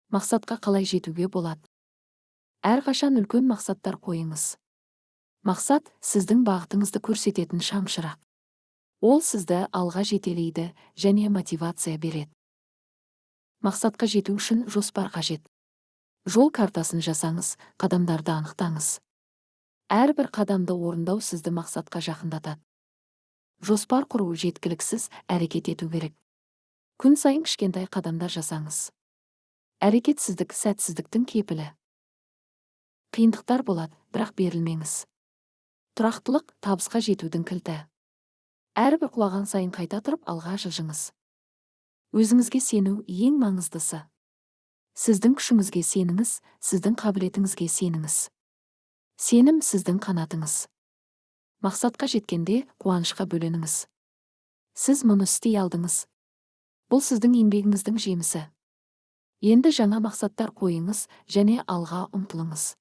Мақсатқа қалай жетуге болады? Әрқашан үлкен мақсаттар қойыңыз. Мақсат сіздің бағытыңызды көрсететін шамшырақ. Ол сізді алға жетелейді және мотивация береді. Мақсатқа жету үшін жоспар қажет. Жол картасын жасаңыз, қадамдарды анықтаңыз. Әрбір қадамды орындау сізді мақсатқа жақындатады. Жоспар құру жеткіліксіз, әрекет ету керек. Күн сайын кішкентай қадамдар жасаңыз. Әрекетсіздік сәтсіздіктің кепілі. Қиындықтар болады, бірақ берілмеңіз. Тұрақтылық табысқа жетудің кілті. Әрбір құлаған сайын қайта тұрып алға жылжыңыз. Өзіңізге сену ең маңыздысы. Сіздің күшіңізге сеніңіз, сіздің қабілетіңізге сеніңіз. Сенім сіздің қанатыңыз. Мақсатқа жеткенде қуанышқа бөленіңіз. Сіз мұны істей алдыңыз. Бұл сіздің еңбегіңіздің жемісі. Енді жаңа мақсаттар қойыңыз және алға ұмтылыңыз.